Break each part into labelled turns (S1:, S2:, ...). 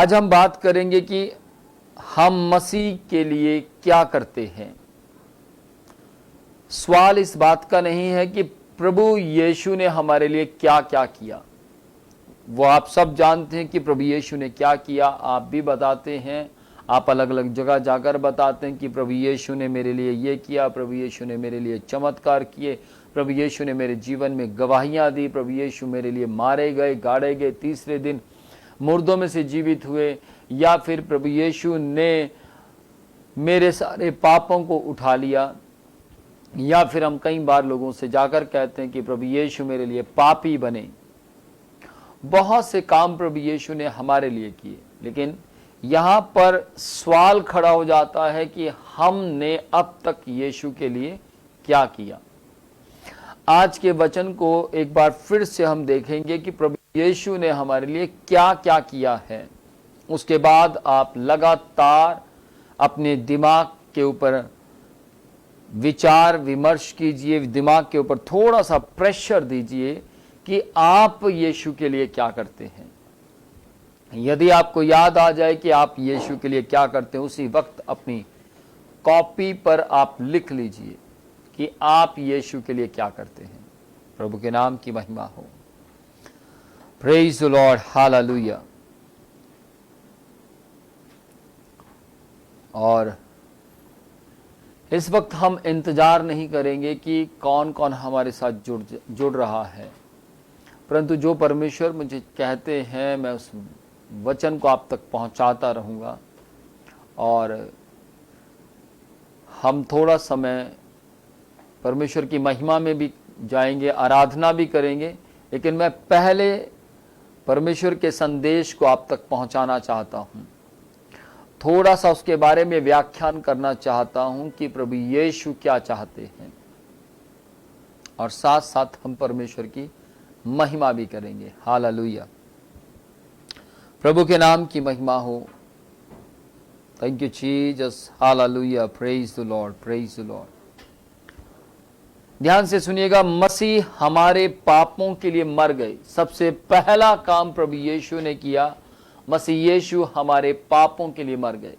S1: आज हम बात करेंगे कि हम मसीह के लिए क्या करते हैं। सवाल इस बात का नहीं है कि प्रभु यीशु ने हमारे लिए क्या क्या किया। वो आप सब जानते हैं कि प्रभु यीशु ने क्या किया, आप भी बताते हैं, आप अलग अलग जगह जाकर बताते हैं कि प्रभु यीशु ने मेरे लिए ये किया, प्रभु यीशु ने मेरे लिए चमत्कार किए, प्रभु यीशु ने मेरे जीवन में गवाहियां दी, प्रभु यीशु मेरे लिए मारे गए, गाड़े गए, तीसरे दिन मुर्दों में से जीवित हुए, या फिर प्रभु यीशु ने मेरे सारे पापों को उठा लिया। या फिर हम कई बार लोगों से जाकर कहते हैं कि प्रभु यीशु मेरे लिए पापी बने। बहुत से काम प्रभु यीशु ने हमारे लिए किए, लेकिन यहाँ पर सवाल खड़ा हो जाता है कि हमने अब तक यीशु के लिए क्या किया। आज के वचन को एक बार फिर से हम देखेंगे कि प्रभु यीशु ने हमारे लिए क्या क्या किया है। उसके बाद आप लगातार अपने दिमाग के ऊपर विचार विमर्श कीजिए, दिमाग के ऊपर थोड़ा सा प्रेशर दीजिए कि आप यीशु के लिए क्या करते हैं। यदि आपको याद आ जाए कि आप यीशु के लिए क्या करते हैं, उसी वक्त अपनी कॉपी पर आप लिख लीजिए कि आप यीशु के लिए क्या करते हैं। प्रभु के नाम की महिमा हो। Praise the Lord, hallelujah. और इस वक्त हम इंतजार नहीं करेंगे कि कौन कौन हमारे साथ जुड़ रहा है, परंतु जो परमेश्वर मुझे कहते हैं मैं उस वचन को आप तक पहुंचाता रहूंगा। और हम थोड़ा समय परमेश्वर की महिमा में भी जाएंगे, आराधना भी करेंगे, लेकिन मैं पहले परमेश्वर के संदेश को आप तक पहुंचाना चाहता हूं। थोड़ा सा उसके बारे में व्याख्यान करना चाहता हूं कि प्रभु यीशु क्या चाहते हैं, और साथ साथ हम परमेश्वर की महिमा भी करेंगे। हालेलुया, प्रभु के नाम की महिमा हो। Thank you Jesus, hallelujah, praise the Lord, praise the Lord. ध्यान से सुनिएगा, मसीह हमारे पापों के लिए मर गए। सबसे पहला काम प्रभु यीशु ने किया, मसीह यीशु हमारे पापों के लिए मर गए।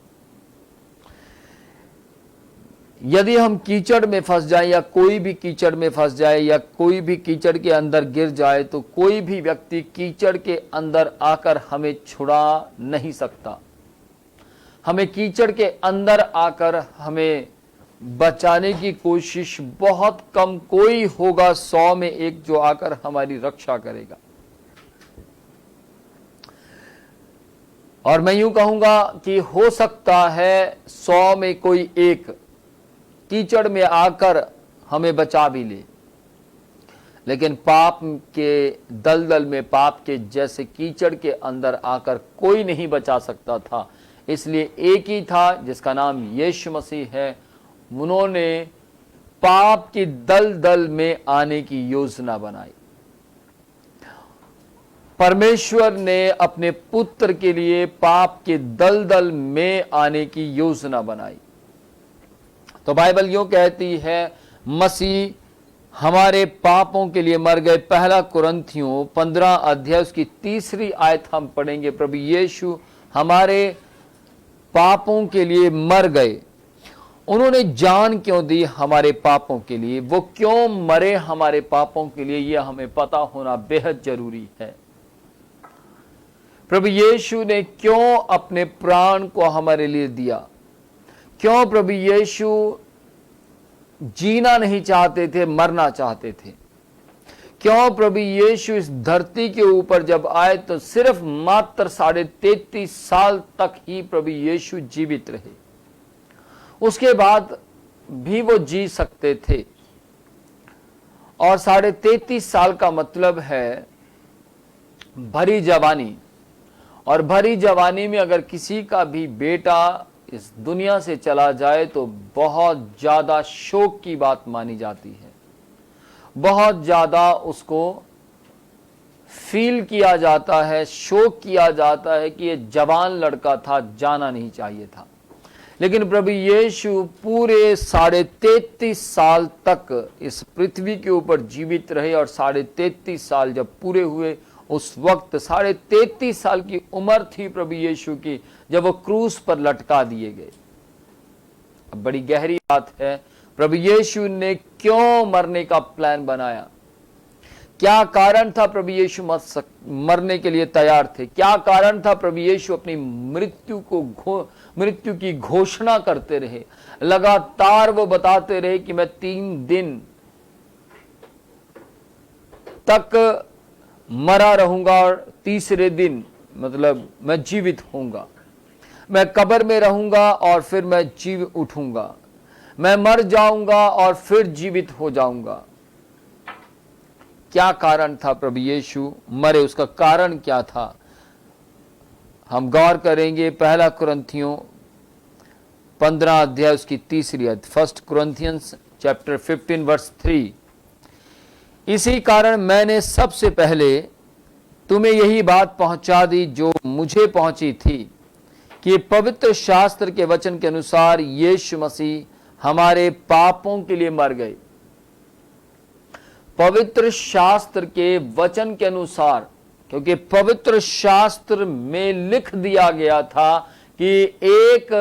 S1: यदि हम कीचड़ में फंस जाए, या कोई भी कीचड़ में फंस जाए, या कोई भी कीचड़ के अंदर गिर जाए, तो कोई भी व्यक्ति कीचड़ के अंदर आकर हमें छुड़ा नहीं सकता। हमें कीचड़ के अंदर आकर हमें बचाने की कोशिश बहुत कम कोई होगा, 100 में एक जो आकर हमारी रक्षा करेगा। और मैं यूं कहूंगा कि हो सकता है 100 में कोई एक कीचड़ में आकर हमें बचा भी ले, लेकिन पाप के दलदल में, पाप के जैसे कीचड़ के अंदर आकर कोई नहीं बचा सकता था। इसलिए एक ही था जिसका नाम यीशु मसीह है। उन्होंने पाप की दलदल में आने की योजना बनाई। परमेश्वर ने अपने पुत्र के लिए पाप के दलदल में आने की योजना बनाई। तो बाइबल यूं कहती है, मसीह हमारे पापों के लिए मर गए। पहला कुरिन्थियों 15 अध्याय उसकी 3री आयत हम पढ़ेंगे। प्रभु यीशु हमारे पापों के लिए मर गए। उन्होंने जान क्यों दी हमारे पापों के लिए, वो क्यों मरे हमारे पापों के लिए, यह हमें पता होना बेहद जरूरी है। प्रभु यीशु ने क्यों अपने प्राण को हमारे लिए दिया, क्यों प्रभु यीशु जीना नहीं चाहते थे, मरना चाहते थे, क्यों प्रभु यीशु इस धरती के ऊपर जब आए तो सिर्फ मात्र 33.5 साल तक ही प्रभु यीशु जीवित रहे। उसके बाद भी वो जी सकते थे, और 33.5 साल का मतलब है भरी जवानी। और भरी जवानी में अगर किसी का भी बेटा इस दुनिया से चला जाए तो बहुत ज्यादा शोक की बात मानी जाती है, बहुत ज्यादा उसको फील किया जाता है, शोक किया जाता है कि ये जवान लड़का था, जाना नहीं चाहिए था। लेकिन प्रभु यीशु पूरे 33.5 साल तक इस पृथ्वी के ऊपर जीवित रहे, और 33.5 साल जब पूरे हुए उस वक्त 33.5 साल की उम्र थी प्रभु यीशु की जब वो क्रूस पर लटका दिए गए। अब बड़ी गहरी बात है, प्रभु यीशु ने क्यों मरने का प्लान बनाया? क्या कारण था प्रभु यीशु मरने के लिए तैयार थे? क्या कारण था प्रभु यीशु अपनी मृत्यु की घोषणा करते रहे? लगातार वो बताते रहे कि मैं 3 दिन तक मरा रहूंगा और तीसरे दिन मतलब मैं जीवित होऊंगा, मैं कब्र में रहूंगा और फिर मैं जीव उठूंगा, मैं मर जाऊंगा और फिर जीवित हो जाऊंगा। क्या कारण था प्रभु यीशु मरे? उसका कारण क्या था? हम गौर करेंगे 1 कुरिन्थियों 15 अध्याय उसकी 3री आयत, 1 कुरिन्थियंस चैप्टर 15 वर्स 3। इसी कारण मैंने सबसे पहले तुम्हें यही बात पहुंचा दी जो मुझे पहुंची थी कि पवित्र शास्त्र के वचन के अनुसार यीशु मसीह हमारे पापों के लिए मर गए। पवित्र शास्त्र के वचन के अनुसार, क्योंकि पवित्र शास्त्र में लिख दिया गया था कि एक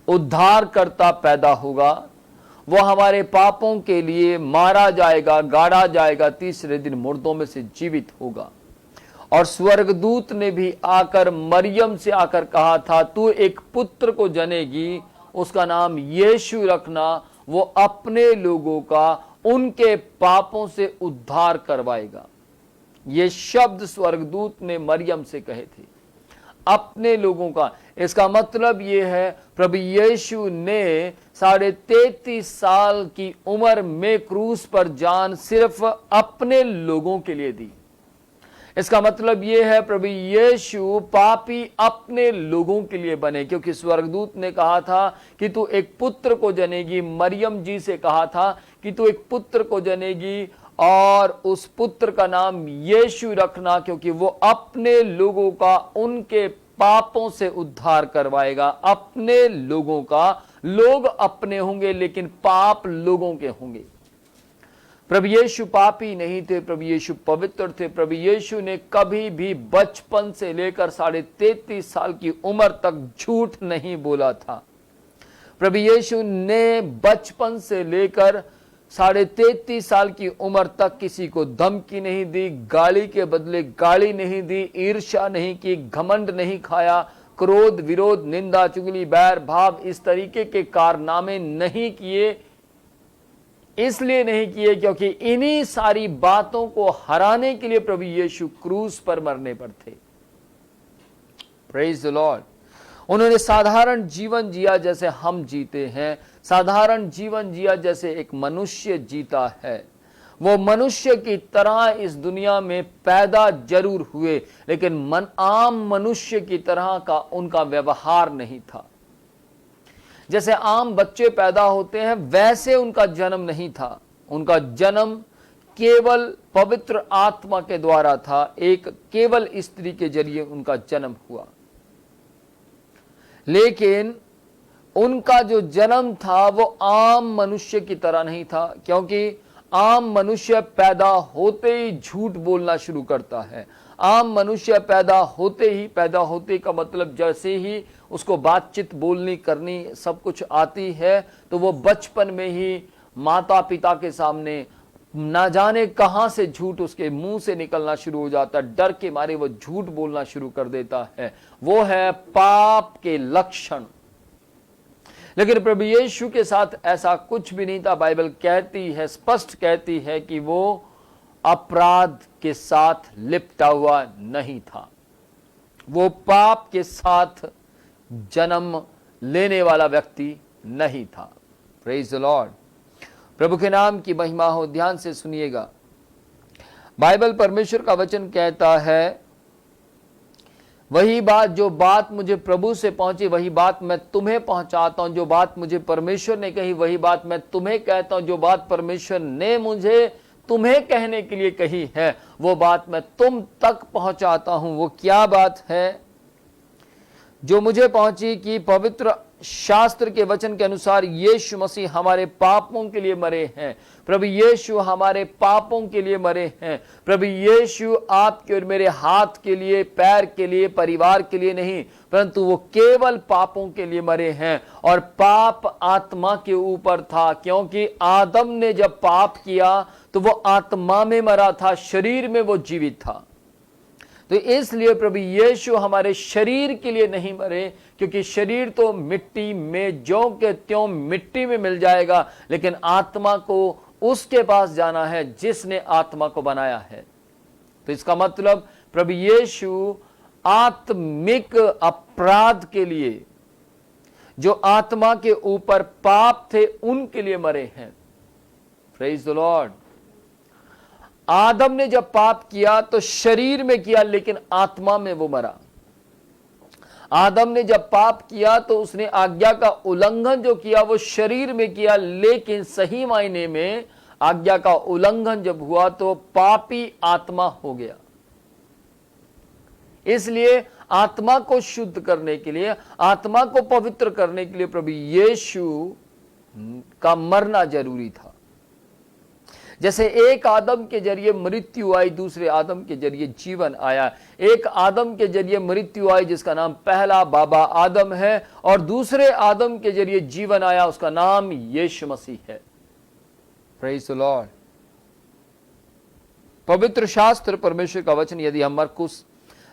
S1: उद्धारकर्ता पैदा होगा, वो हमारे पापों के लिए मारा जाएगा, गाड़ा जाएगा, तीसरे दिन मुर्दों में से जीवित होगा। और स्वर्गदूत ने भी आकर मरियम से आकर कहा था, तू एक पुत्र को जनेगी, उसका नाम यीशु रखना, वो अपने लोगों का उनके पापों से उद्धार करवाएगा। ये शब्द स्वर्गदूत ने मरियम से कहे थे, अपने लोगों का। इसका मतलब ये है प्रभु यीशु ने 33.5 साल की उम्र में क्रूस पर जान सिर्फ अपने लोगों के लिए दी। इसका मतलब यह है प्रभु यीशु पापी अपने लोगों के लिए बने, क्योंकि स्वर्गदूत ने कहा था कि तू एक पुत्र को जनेगी। मरियम जी से कहा था कि तू एक पुत्र को जनेगी और उस पुत्र का नाम यीशु रखना, क्योंकि वो अपने लोगों का उनके पापों से उद्धार करवाएगा। अपने लोगों का, लोग अपने होंगे लेकिन पाप लोगों के होंगे। प्रभु यीशु पापी नहीं थे, प्रभु यीशु पवित्र थे। प्रभु यीशु ने कभी भी बचपन से लेकर 33.5 साल की उम्र तक झूठ नहीं बोला था। प्रभु यीशु ने बचपन से लेकर 33.5 साल की उम्र तक किसी को धमकी नहीं दी, गाली के बदले गाली नहीं दी, ईर्ष्या नहीं की, घमंड नहीं खाया, क्रोध, विरोध, निंदा, चुगली, बैर भाव इस तरीके के कारनामे नहीं किए। इसलिए नहीं किए क्योंकि इन्हीं सारी बातों को हराने के लिए प्रभु यीशु क्रूस पर मरने पर थे। Praise the Lord. उन्होंने साधारण जीवन जिया जैसे हम जीते हैं, साधारण जीवन जिया जैसे एक मनुष्य जीता है। वो मनुष्य की तरह इस दुनिया में पैदा जरूर हुए, लेकिन आम मनुष्य की तरह का उनका व्यवहार नहीं था। जैसे आम बच्चे पैदा होते हैं वैसे उनका जन्म नहीं था। उनका जन्म केवल पवित्र आत्मा के द्वारा था। एक केवल स्त्री के जरिए उनका जन्म हुआ, लेकिन उनका जो जन्म था वो आम मनुष्य की तरह नहीं था, क्योंकि आम मनुष्य पैदा होते ही झूठ बोलना शुरू करता है। आम मनुष्य पैदा होते का मतलब जैसे ही उसको बातचीत बोलनी करनी सब कुछ आती है, तो वो बचपन में ही माता पिता के सामने ना जाने कहां से झूठ उसके मुंह से निकलना शुरू हो जाता है। डर के मारे वो झूठ बोलना शुरू कर देता है। वो है पाप के लक्षण। लेकिन प्रभु यीशु के साथ ऐसा कुछ भी नहीं था। बाइबल कहती है, स्पष्ट कहती है कि वो अपराध के साथ लिपटा हुआ नहीं था। वो पाप के साथ जन्म लेने वाला व्यक्ति नहीं था। Praise the Lord. प्रभु के नाम की महिमा हो। ध्यान से सुनिएगा। बाइबल परमेश्वर का वचन कहता है, वही बात जो बात मुझे प्रभु से पहुंची वही बात मैं तुम्हें पहुंचाता हूं। जो बात मुझे परमेश्वर ने कही वही बात मैं तुम्हें कहता हूं। जो बात परमेश्वर ने मुझे तुम्हें कहने के लिए कही है वो बात मैं तुम तक पहुंचाता हूं। वो क्या बात है जो मुझे पहुंची? कि पवित्र शास्त्र के वचन के अनुसार यीशु मसीह हमारे पापों के लिए मरे हैं। प्रभु यीशु हमारे पापों के लिए मरे हैं। प्रभु यीशु आपके और मेरे हाथ के लिए, पैर के लिए, परिवार के लिए नहीं, परंतु वो केवल पापों के लिए मरे हैं। और पाप आत्मा के ऊपर था, क्योंकि आदम ने जब पाप किया तो वो आत्मा में मरा था, शरीर में वो जीवित था। तो इसलिए प्रभु यीशु हमारे शरीर के लिए नहीं मरे, क्योंकि शरीर तो मिट्टी में ज्यों के त्यों मिट्टी में मिल जाएगा, लेकिन आत्मा को उसके पास जाना है जिसने आत्मा को बनाया है। तो इसका मतलब प्रभु यीशु आत्मिक अपराध के लिए, जो आत्मा के ऊपर पाप थे, उनके लिए मरे हैं। Praise the Lord. आदम ने जब पाप किया तो शरीर में किया, लेकिन आत्मा में वो मरा। आदम ने जब पाप किया तो उसने आज्ञा का उल्लंघन जो किया वो शरीर में किया, लेकिन सही मायने में आज्ञा का उल्लंघन जब हुआ तो पापी आत्मा हो गया। इसलिए आत्मा को शुद्ध करने के लिए, आत्मा को पवित्र करने के लिए प्रभु यीशु का मरना जरूरी था। जैसे एक आदम के जरिए मृत्यु आई, दूसरे आदम के जरिए जीवन आया। एक आदम के जरिए मृत्यु आई जिसका नाम पहला बाबा आदम है, और दूसरे आदम के जरिए जीवन आया, उसका नाम यीशु मसीह है। Praise the Lord. पवित्र शास्त्र, परमेश्वर का वचन, यदि हम मरकुस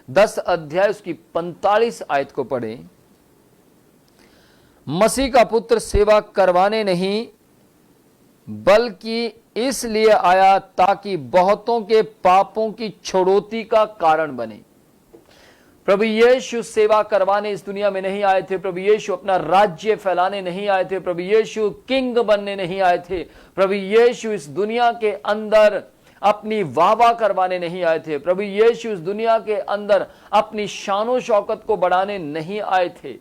S1: 10 अध्याय उसकी 45 आयत को पढ़ें, मसीह का पुत्र सेवा करवाने नहीं बल्कि इसलिए आया ताकि बहुतों के पापों की छुड़ौती का कारण बने। प्रभु यीशु सेवा करवाने इस दुनिया में नहीं आए थे। प्रभु यीशु अपना राज्य फैलाने नहीं आए थे। प्रभु यीशु किंग बनने नहीं आए थे। प्रभु यीशु इस दुनिया के अंदर अपनी वाहवाह करवाने नहीं आए थे। प्रभु यीशु इस दुनिया के अंदर अपनी शानो शौकत को बढ़ाने नहीं आए थे।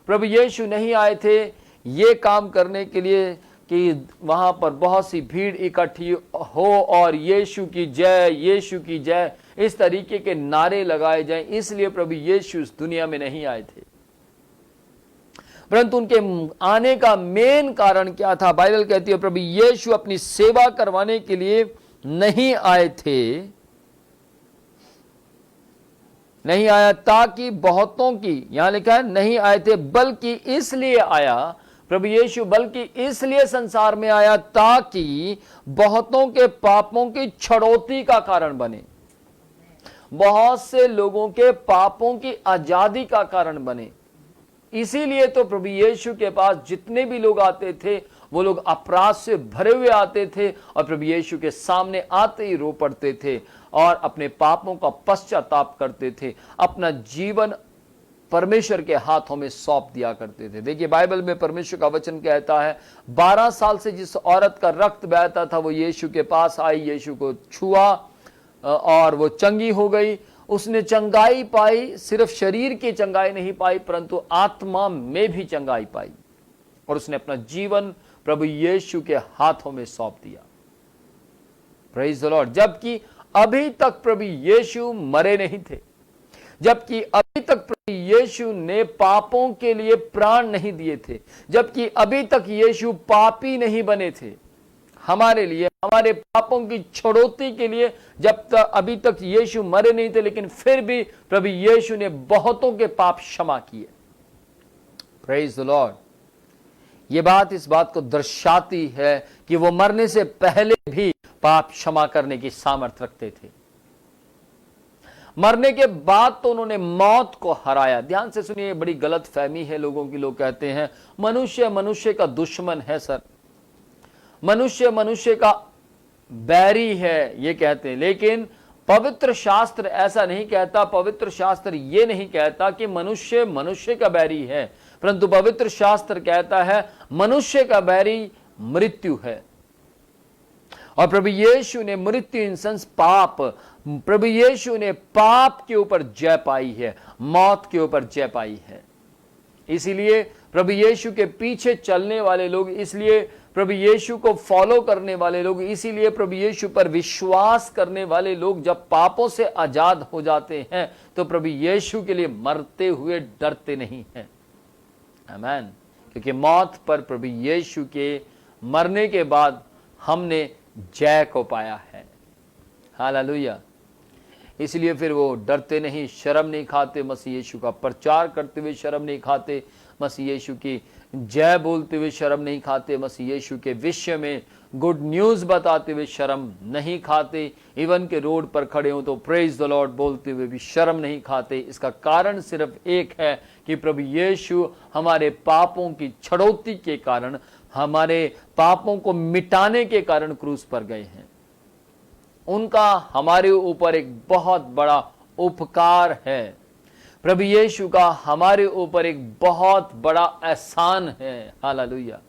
S1: प्रभु यीशु नहीं आए थे ये काम करने के लिए कि वहां पर बहुत सी भीड़ इकट्ठी हो और यीशु की जय, यीशु की जय, इस तरीके के नारे लगाए जाएं। इसलिए प्रभु यीशु इस दुनिया में नहीं आए थे, परंतु उनके आने का मेन कारण क्या था? बाइबल कहती है प्रभु यीशु अपनी सेवा करवाने के लिए नहीं आए थे, नहीं आया ताकि बहुतों की, यहां लिखा है नहीं आए थे बल्कि इसलिए आया प्रभु यीशु, बल्कि इसलिए संसार में आया ताकि बहुतों के पापों की छुड़ौती का कारण बने, बहुत से लोगों के पापों की आजादी का कारण बने। इसीलिए तो प्रभु यीशु के पास जितने भी लोग आते थे वो लोग अपराध से भरे हुए आते थे और प्रभु यीशु के सामने आते ही रो पड़ते थे और अपने पापों का पश्चाताप करते थे, अपना जीवन परमेश्वर के हाथों में सौंप दिया करते थे। देखिए बाइबल में परमेश्वर का वचन कहता है 12 साल से जिस औरत का रक्त बहता था वो यीशु के पास आई, यीशु को छुआ और वो चंगी हो गई। उसने चंगाई पाई, सिर्फ शरीर की चंगाई नहीं पाई परंतु आत्मा में भी चंगाई पाई और उसने अपना जीवन प्रभु यीशु के हाथों में सौंप दिया। Praise the Lord. जबकि अभी तक प्रभु यीशु मरे नहीं थे, जबकि अभी तक प्रभु यीशु ने पापों के लिए प्राण नहीं दिए थे, जबकि अभी तक यीशु पापी नहीं बने थे हमारे लिए, हमारे पापों की छुड़ौती के लिए। जब तक अभी तक यीशु मरे नहीं थे, लेकिन फिर भी प्रभु यीशु ने बहुतों के पाप क्षमा किए। Praise the Lord. ये बात इस बात को दर्शाती है कि वो मरने से पहले भी पाप क्षमा करने की सामर्थ्य रखते थे। मरने के बाद तो उन्होंने मौत को हराया। ध्यान से सुनिए, बड़ी गलत फहमी है लोगों की। लोग कहते हैं मनुष्य मनुष्य का दुश्मन है। सर, मनुष्य मनुष्य का बैरी है ये कहते हैं, लेकिन पवित्र शास्त्र ऐसा नहीं कहता। पवित्र शास्त्र ये नहीं कहता कि मनुष्य मनुष्य का बैरी है, परंतु पवित्र शास्त्र कहता है मनुष्य का बैरी मृत्यु है। और प्रभु यीशु ने मृत्यु इंसेंस पाप, प्रभु यीशु ने पाप के ऊपर जय पाई है, मौत के ऊपर जय पाई है। इसीलिए प्रभु यीशु के पीछे चलने वाले लोग, इसलिए प्रभु यीशु को फॉलो करने वाले लोग, इसीलिए प्रभु यीशु पर विश्वास करने वाले लोग जब पापों से आजाद हो जाते हैं तो प्रभु यीशु के लिए मरते हुए डरते नहीं हैं। आमीन। क्योंकि मौत पर प्रभु यीशु के मरने के बाद हमने जय को पाया है। हालेलुया। इसलिए फिर वो डरते नहीं, शर्म नहीं खाते, मसीह यीशु का प्रचार करते हुए शर्म नहीं खाते, मसीह यीशु की जय बोलते हुए शर्म नहीं खाते, मसीह यीशु के विषय में गुड न्यूज़ बताते हुए शर्म नहीं खाते। इवन के रोड पर खड़े हो तो प्रेज द लॉर्ड बोलते हुए भी शर्म नहीं खाते। इसका कारण सिर्फ एक है कि प्रभु यीशु हमारे पापों की छड़ौती के कारण, हमारे पापों को मिटाने के कारण क्रूस पर गए हैं। उनका हमारे ऊपर एक बहुत बड़ा उपकार है। प्रभु यीशु का हमारे ऊपर एक बहुत बड़ा एहसान है। हालेलुया।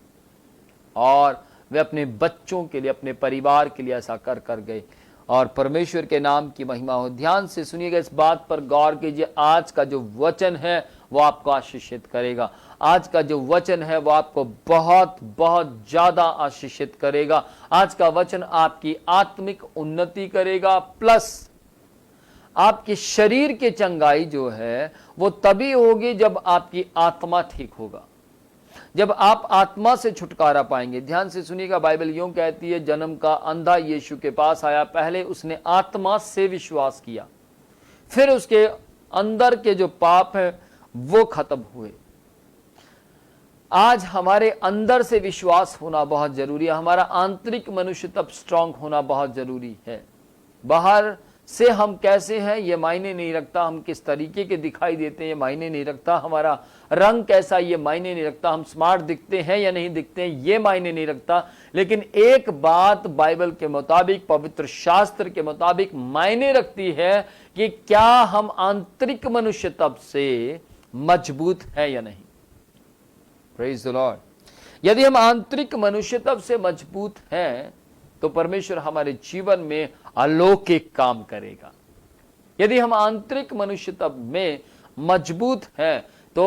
S1: और वे अपने बच्चों के लिए, अपने परिवार के लिए ऐसा कर कर गए, और परमेश्वर के नाम की महिमा हो। ध्यान से सुनिएगा, इस बात पर गौर कीजिए। आज का जो वचन है वो आपको आशीषित करेगा। आज का जो वचन है वो आपको बहुत बहुत ज्यादा आशीषित करेगा। आज का वचन आपकी आत्मिक उन्नति करेगा, प्लस आपके शरीर की चंगाई जो है वो तभी होगी जब आपकी आत्मा ठीक होगा, जब आप आत्मा से छुटकारा पाएंगे। ध्यान से सुनिएगा, बाइबल यूं कहती है, जन्म का अंधा यीशु के पास आया। पहले उसने आत्मा से विश्वास किया, फिर उसके अंदर के जो पाप है वो खत्म हुए। आज हमारे अंदर से विश्वास होना बहुत जरूरी है। हमारा आंतरिक मनुष्य तब स्ट्रांग होना बहुत जरूरी है। बाहर से हम कैसे हैं ये मायने नहीं रखता, हम किस तरीके के दिखाई देते हैं ये मायने नहीं रखता, हमारा रंग कैसा ये मायने नहीं रखता, हम स्मार्ट दिखते हैं या नहीं दिखते हैं ये मायने नहीं रखता। लेकिन एक बात बाइबल के मुताबिक, पवित्र शास्त्र के मुताबिक मायने रखती है कि क्या हम आंतरिक मनुष्य तब से मजबूत है या नहीं। Praise the Lord. यदि हम आंतरिक मनुष्य तब से मजबूत हैं तो परमेश्वर हमारे जीवन में अलौकिक काम करेगा। यदि हम आंतरिक मनुष्य तब में मजबूत हैं तो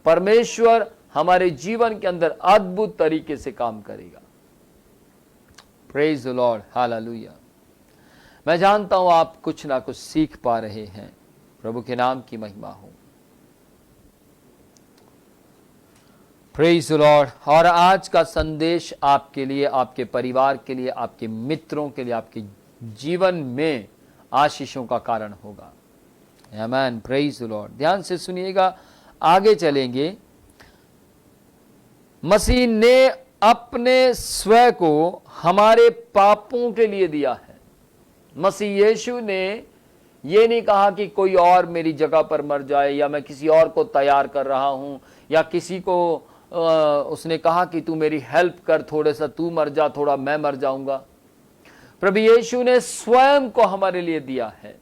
S1: परमेश्वर हमारे जीवन के अंदर अद्भुत तरीके से काम करेगा। Praise the Lord. हालेलुया। मैं जानता हूं आप कुछ ना कुछ सीख पा रहे हैं। प्रभु के नाम की महिमा हो। Praise the Lord. और आज का संदेश आपके लिए, आपके परिवार के लिए, आपके मित्रों के लिए, आपके जीवन में आशीषों का कारण होगा। आमीन। Praise the Lord. ध्यान से सुनिएगा, आगे चलेंगे। मसीह ने अपने स्वयं को हमारे पापों के लिए दिया है। मसीह यीशु ने ये नहीं कहा कि कोई और मेरी जगह पर मर जाए, या मैं किसी और को तैयार कर रहा हूं, या किसी को उसने कहा कि तू मेरी हेल्प कर, थोड़ा सा तू मर जा, थोड़ा मैं मर जाऊंगा। प्रभु यीशु ने स्वयं को हमारे लिए दिया है।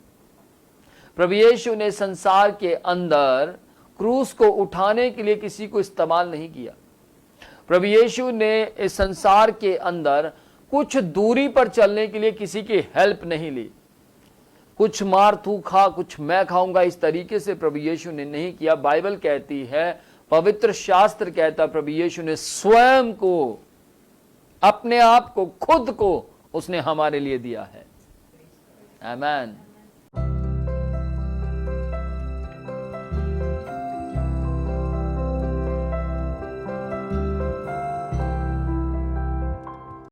S1: प्रभु यीशु ने संसार के अंदर क्रूस को उठाने के लिए किसी को इस्तेमाल नहीं किया। प्रभु यीशु ने इस संसार के अंदर कुछ दूरी पर चलने के लिए किसी की हेल्प नहीं ली। कुछ मार तू खा, कुछ मैं खाऊंगा, इस तरीके से प्रभु यीशु ने नहीं किया। बाइबल कहती है, पवित्र शास्त्र कहता, प्रभु यीशु ने स्वयं को, अपने आप को, खुद को उसने हमारे लिए दिया है। आमीन।